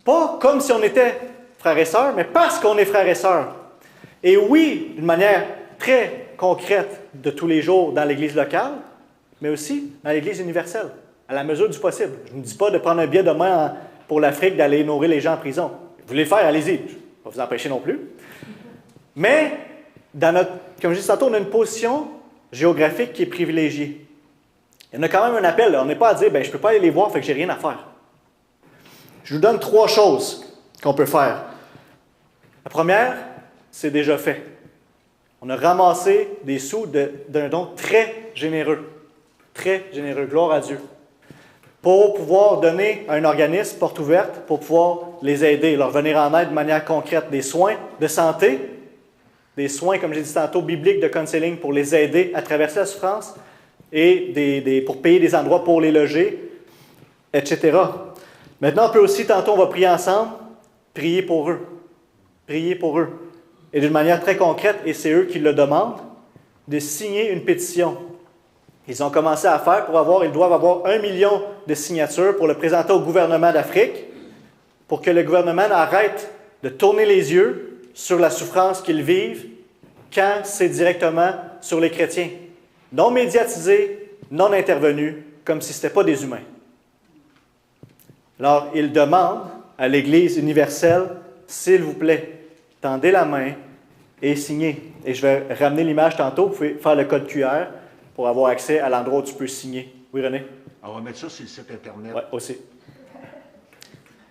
A: Pas comme si on était frères et sœurs, mais parce qu'on est frères et sœurs. Et oui, d'une manière très concrète de tous les jours dans l'Église locale, mais aussi dans l'Église universelle, à la mesure du possible. Je ne dis pas de prendre un billet demain pour l'Afrique, d'aller nourrir les gens en prison. Vous voulez le faire, allez-y. Je ne vais pas vous empêcher non plus. Mais, comme je disais tantôt, on a une position géographique qui est privilégiée. Il y en a quand même un appel. Là. On n'est pas à dire, je ne peux pas aller les voir, fait que j'ai rien à faire. Je vous donne 3 choses qu'on peut faire. La première, c'est déjà fait. On a ramassé des sous d'un don très généreux. Très généreux. Gloire à Dieu. Pour pouvoir donner à un organisme porte ouverte, pour pouvoir les aider, leur venir en aide de manière concrète. Des soins de santé, des soins, comme j'ai dit tantôt, bibliques de counseling pour les aider à traverser la souffrance et pour payer des endroits pour les loger, etc. Maintenant, on peut aussi, tantôt, on va prier ensemble, prier pour eux. Prier pour eux. Et d'une manière très concrète, et c'est eux qui le demandent, de signer une pétition. Ils ont commencé à faire ils doivent avoir 1 million de signatures pour le présenter au gouvernement d'Afrique, pour que le gouvernement arrête de tourner les yeux sur la souffrance qu'ils vivent quand c'est directement sur les chrétiens. Non médiatisés, non intervenus, comme si ce n'était pas des humains. Alors, ils demandent à l'Église universelle, s'il vous plaît, tendez la main et signez. Et je vais ramener l'image tantôt. Vous pouvez faire le code QR pour avoir accès à l'endroit où tu peux signer. Oui, René?
B: On va mettre ça sur le site Internet.
A: Oui, aussi.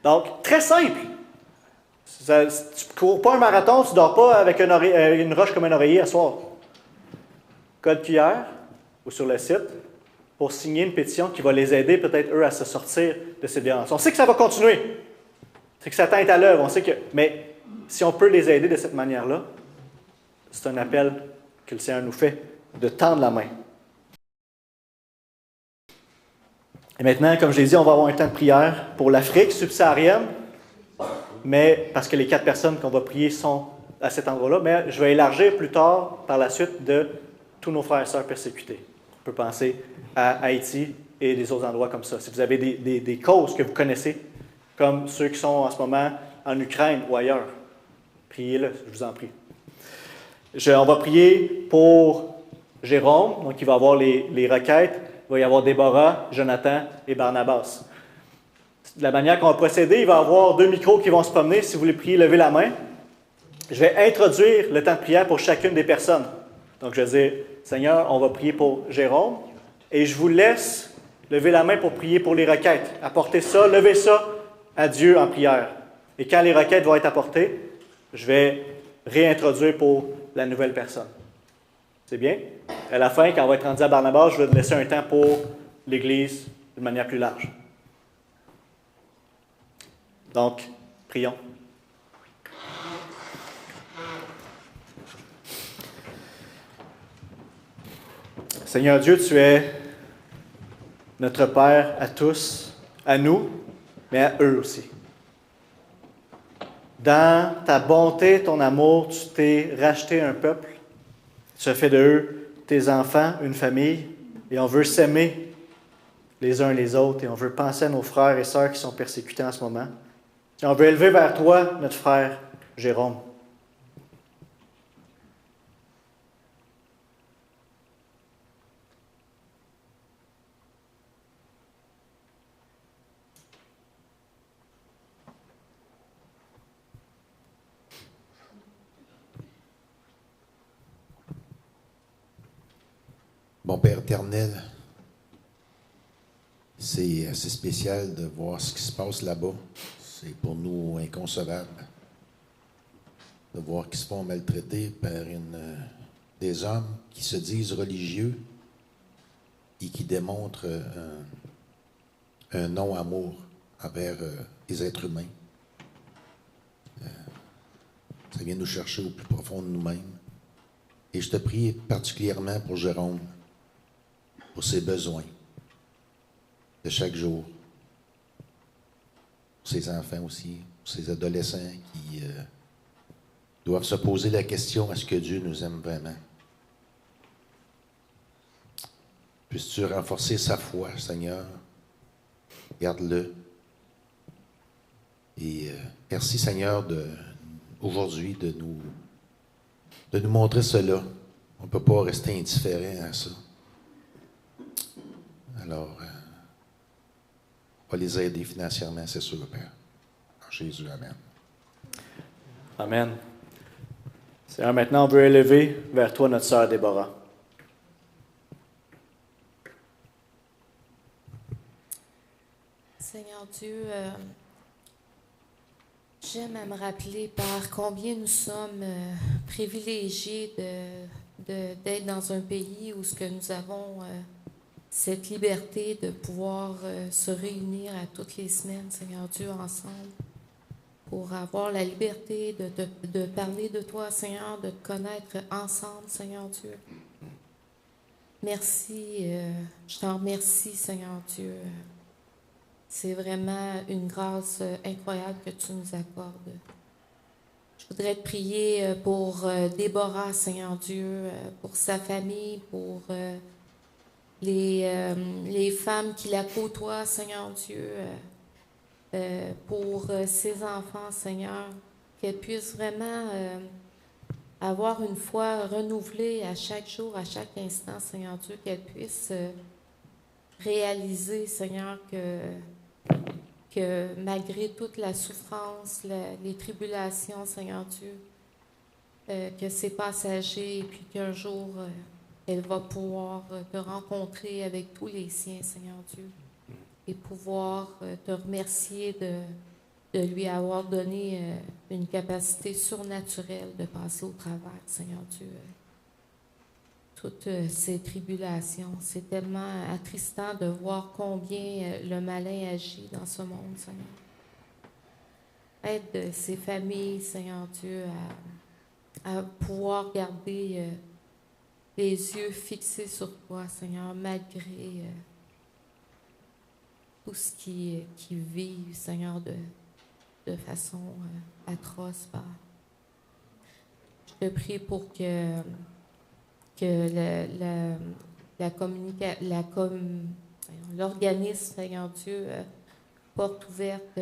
A: Donc, très simple. Tu ne cours pas un marathon, tu ne dors pas avec une roche comme un oreiller à soir. Code QR ou sur le site pour signer une pétition qui va les aider peut-être eux à se sortir de cette violence. On sait que ça va continuer. C'est que Satan est à l'œuvre. On sait que, mais si on peut les aider de cette manière-là, c'est un appel que le Seigneur nous fait de tendre la main. Et maintenant, comme je l'ai dit, on va avoir un temps de prière pour l'Afrique subsaharienne, mais parce que les 4 personnes qu'on va prier sont à cet endroit-là, mais je vais élargir plus tard, par la suite, de tous nos frères et sœurs persécutés. On peut penser à Haïti et des autres endroits comme ça. Si vous avez des causes que vous connaissez, comme ceux qui sont en ce moment en Ukraine ou ailleurs, priez-le, je vous en prie. On va prier pour Jérôme, donc il va avoir les requêtes. Il va y avoir Déborah, Jonathan et Barnabas. De la manière qu'on va procéder, il va y avoir 2 micros qui vont se promener. Si vous voulez prier, levez la main. Je vais introduire le temps de prière pour chacune des personnes. Donc, je vais dire, Seigneur, on va prier pour Jérôme. Et je vous laisse lever la main pour prier pour les requêtes. Apportez ça, levez ça à Dieu en prière. Et quand les requêtes vont être apportées, je vais réintroduire pour la nouvelle personne. C'est bien? À la fin, quand on va être rendu à Barnabas, je vais laisser un temps pour l'Église de manière plus large. Donc, prions. Seigneur Dieu, tu es notre Père à tous, à nous, mais à eux aussi. Dans ta bonté, ton amour, tu t'es racheté un peuple. Tu as fait de eux tes enfants, une famille, et on veut s'aimer les uns les autres, et on veut penser à nos frères et sœurs qui sont persécutés en ce moment. Et on veut élever vers toi notre frère Jérôme.
I: Bon Père éternel, c'est assez spécial de voir ce qui se passe là-bas. C'est pour nous inconcevable de voir qu'ils se font maltraiter par des hommes qui se disent religieux et qui démontrent un non-amour envers les êtres humains. Ça vient nous chercher au plus profond de nous-mêmes. Et je te prie particulièrement pour Jérôme, pour ses besoins de chaque jour, pour ses enfants aussi, pour ses adolescents qui doivent se poser la question, est-ce que Dieu nous aime vraiment? Puisses-tu renforcer sa foi, Seigneur? Garde-le. Et merci, Seigneur, aujourd'hui de nous montrer cela On ne peut pas rester indifférent à ça. Alors, on va les aider financièrement, c'est sûr, Père. En Jésus, Amen.
A: Amen. Seigneur, maintenant, on veut élever vers toi notre sœur Déborah.
J: Seigneur Dieu, j'aime à me rappeler par combien nous sommes privilégiés d'être dans un pays où ce que nous avons cette liberté de pouvoir se réunir à toutes les semaines, Seigneur Dieu, ensemble, pour avoir la liberté de parler de toi, Seigneur, de te connaître ensemble, Seigneur Dieu. Merci, je t'en remercie, Seigneur Dieu. C'est vraiment une grâce incroyable que tu nous accordes. Je voudrais te prier pour Déborah, Seigneur Dieu, pour sa famille, pour les femmes qui la côtoient, Seigneur Dieu, pour ses enfants, Seigneur, qu'elle puisse vraiment avoir une foi renouvelée à chaque jour, à chaque instant, Seigneur Dieu, qu'elle puisse réaliser, Seigneur, que malgré toute la souffrance, les tribulations, Seigneur Dieu, que c'est passager et puis qu'un jour, elle va pouvoir te rencontrer avec tous les siens, Seigneur Dieu, et pouvoir te remercier de lui avoir donné une capacité surnaturelle de passer au travers, Seigneur Dieu. Toutes ces tribulations, c'est tellement attristant de voir combien le malin agit dans ce monde, Seigneur. Aide ces familles, Seigneur Dieu, à pouvoir garder les yeux fixés sur toi, Seigneur, malgré tout ce qui vivent, Seigneur, de façon atroce, Père. Je te prie pour que l'organisme, Seigneur Dieu, porte ouverte,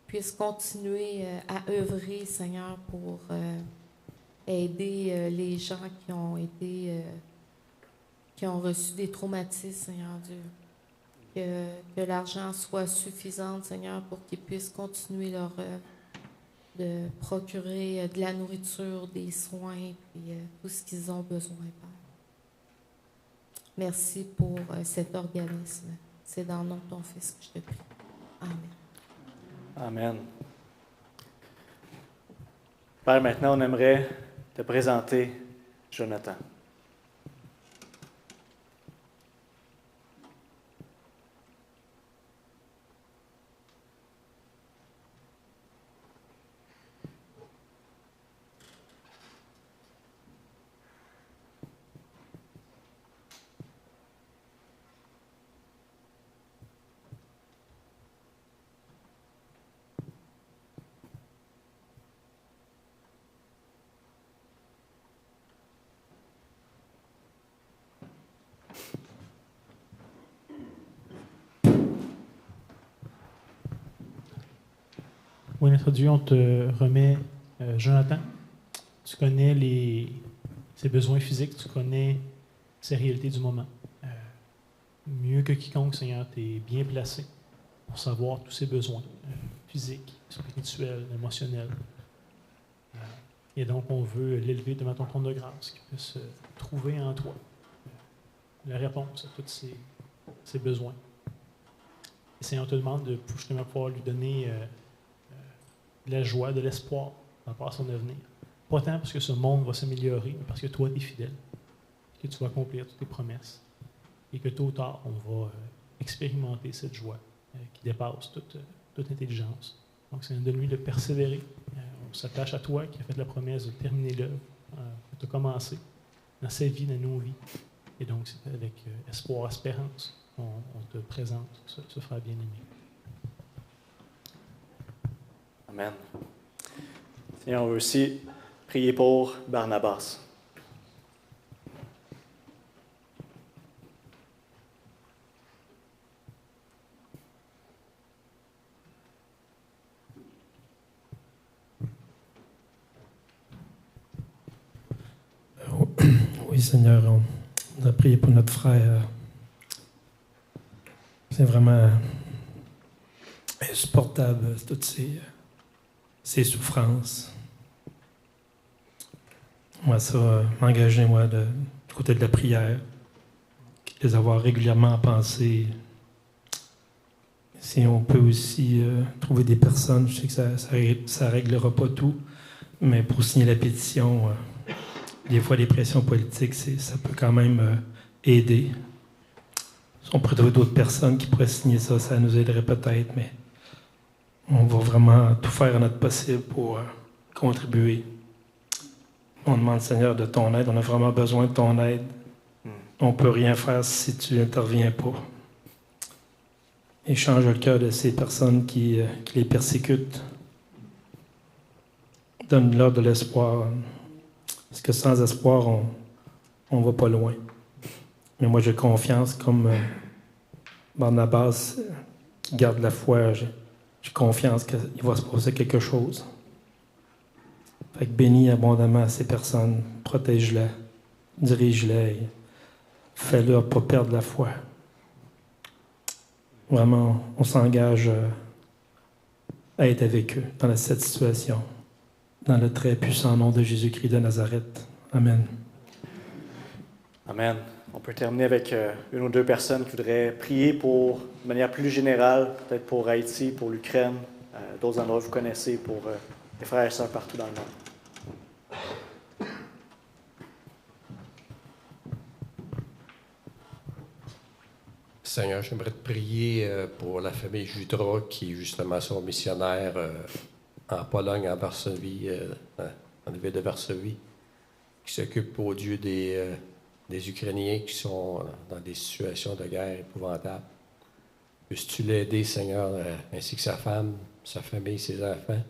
J: puisse continuer à œuvrer, Seigneur, pour aider les gens qui ont reçu des traumatismes, Seigneur Dieu. Que l'argent soit suffisant, Seigneur, pour qu'ils puissent continuer leur œuvre, de procurer de la nourriture, des soins, puis tout ce qu'ils ont besoin, Père. Merci pour cet organisme. C'est dans le nom de ton Fils que je te prie. Amen.
A: Amen. Père, maintenant, on aimerait te présenter Jonathan.
K: Oui, notre Dieu, on te remet Jonathan. Tu connais ses besoins physiques, tu connais ses réalités du moment. Mieux que quiconque, Seigneur, tu es bien placé pour savoir tous ses besoins physiques, spirituels, émotionnels. Et donc, on veut l'élever devant ton trône de grâce, qu'il puisse trouver en toi la réponse à tous ses besoins. Et Seigneur, on te demande de justement pouvoir lui donner de la joie, de l'espoir par rapport à son avenir. Pas tant parce que ce monde va s'améliorer, mais parce que toi, tu es fidèle, que tu vas accomplir toutes tes promesses et que tôt ou tard, on va expérimenter cette joie qui dépasse toute intelligence. Donc, c'est donne-lui de persévérer. On s'attache à toi qui a fait la promesse de terminer l'œuvre que tu as commencé dans sa vie, dans nos vies. Et donc, c'est avec espoir, espérance qu'on te présente ce frère bien-aimé.
A: Amen. Seigneur, on veut aussi prier pour Barnabas.
L: Oui, Seigneur, on a prié pour notre frère. C'est vraiment insupportable, toutes ces souffrances. Moi, ça, m'engager, moi, du côté de la prière, les avoir régulièrement pensé. Si on peut aussi trouver des personnes, je sais que ça réglera pas tout, mais pour signer la pétition, des fois les pressions politiques, ça peut quand même aider. Si on pourrait trouver d'autres personnes qui pourraient signer ça, ça nous aiderait peut-être, mais on va vraiment tout faire à notre possible pour contribuer. On demande, Seigneur, de ton aide. On a vraiment besoin de ton aide. On ne peut rien faire si tu n'interviens pas. Et change le cœur de ces personnes qui les persécutent. Donne-leur de l'espoir. Parce que sans espoir, on ne va pas loin. Mais moi, j'ai confiance, comme Barnabas qui garde la foi, j'ai confiance qu'il va se passer quelque chose. Fait que bénis abondamment ces personnes, protège-les, dirige-les, fais-leur pas perdre la foi. Vraiment, on s'engage à être avec eux dans cette situation, dans le très puissant nom de Jésus-Christ de Nazareth. Amen.
A: Amen. On peut terminer avec une ou deux personnes qui voudraient prier pour, de manière plus générale, peut-être pour Haïti, pour l'Ukraine, d'autres endroits que vous connaissez, pour les frères et sœurs partout dans le monde.
B: Seigneur, j'aimerais te prier pour la famille Judra qui, justement, sont missionnaires en Pologne, à Varsovie, dans la ville de Varsovie, qui s'occupent, au Dieu, des Ukrainiens qui sont dans des situations de guerre épouvantables. Puisses-tu l'aider, Seigneur, ainsi que sa femme, sa famille, ses enfants,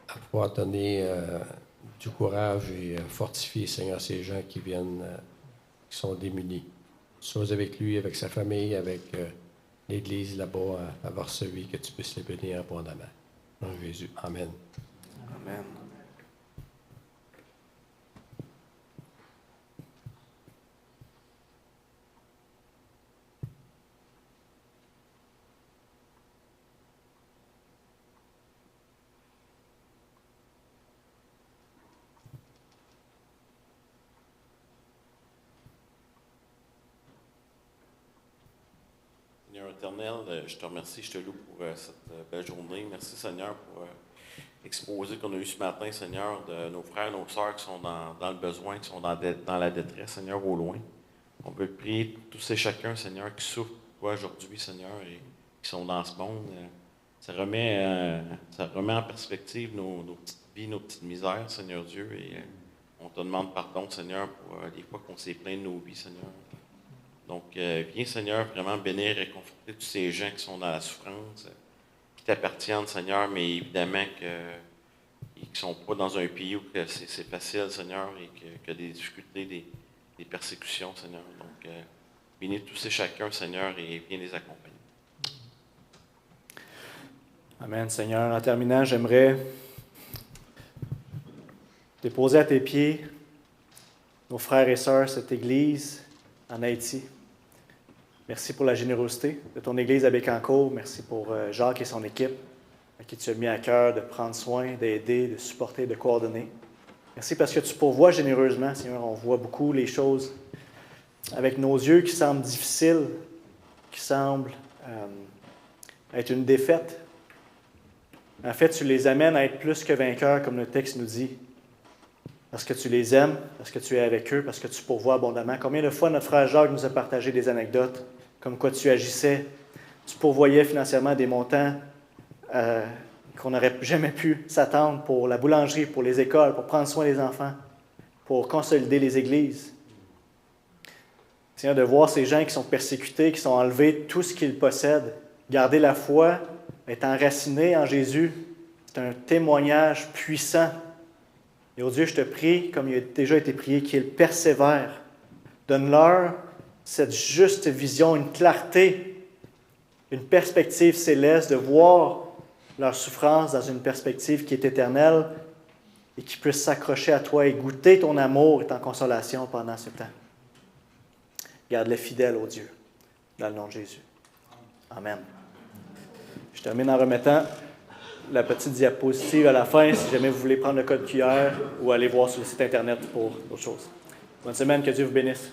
B: à pouvoir donner du courage et fortifier, Seigneur, ces gens qui viennent, qui sont démunis. Sois avec lui, avec sa famille, avec l'Église là-bas à Varsovie, que tu puisses les bénir abondamment. En Jésus. Amen.
A: Amen.
M: Seigneur éternel, je te remercie, je te loue pour cette belle journée. Merci, Seigneur, pour l'exposé qu'on a eu ce matin, Seigneur, de nos frères et nos sœurs qui sont dans le besoin, qui sont dans la détresse, Seigneur, au loin. On veut prier tous et chacun, Seigneur, qui souffrent aujourd'hui, Seigneur, et qui sont dans ce monde. Ça remet en perspective nos petites vies, nos petites misères, Seigneur Dieu, et on te demande pardon, Seigneur, pour les fois qu'on s'est plaint de nos vies, Seigneur. Donc, viens, Seigneur, vraiment bénir et conforter tous ces gens qui sont dans la souffrance, qui t'appartiennent, Seigneur, mais évidemment qui ne sont pas dans un pays où c'est facile, Seigneur, et qu'il y a des difficultés, des persécutions, Seigneur. Donc, bénis tous et chacun, Seigneur, et viens les accompagner.
A: Amen, Seigneur. En terminant, j'aimerais déposer à tes pieds nos frères et sœurs, cette Église en Haïti. Merci pour la générosité de ton Église à Bécancour. Merci pour Jacques et son équipe, à qui tu as mis à cœur de prendre soin, d'aider, de supporter, de coordonner. Merci parce que tu pourvois généreusement, Seigneur. On voit beaucoup les choses avec nos yeux qui semblent difficiles, qui semblent être une défaite. En fait, tu les amènes à être plus que vainqueurs, comme le texte nous dit. Parce que tu les aimes, parce que tu es avec eux, parce que tu pourvois abondamment. Combien de fois notre frère Jacques nous a partagé des anecdotes, comme quoi tu agissais, tu pourvoyais financièrement des montants qu'on n'aurait jamais pu s'attendre pour la boulangerie, pour les écoles, pour prendre soin des enfants, pour consolider les églises. Seigneur, de voir ces gens qui sont persécutés, qui sont enlevés tout ce qu'ils possèdent, garder la foi, être enracinés en Jésus, c'est un témoignage puissant. Et oh Dieu, je te prie, comme il a déjà été prié, qu'ils persévèrent. Donne-leur cette juste vision, une clarté, une perspective céleste, de voir leur souffrance dans une perspective qui est éternelle, et qu'ils puissent s'accrocher à toi et goûter ton amour et ta consolation pendant ce temps. Garde-les fidèles au Dieu, dans le nom de Jésus. Amen. Je termine en remettant la petite diapositive à la fin, si jamais vous voulez prendre le code QR ou aller voir sur le site Internet pour d'autres choses. Bonne semaine, que Dieu vous bénisse.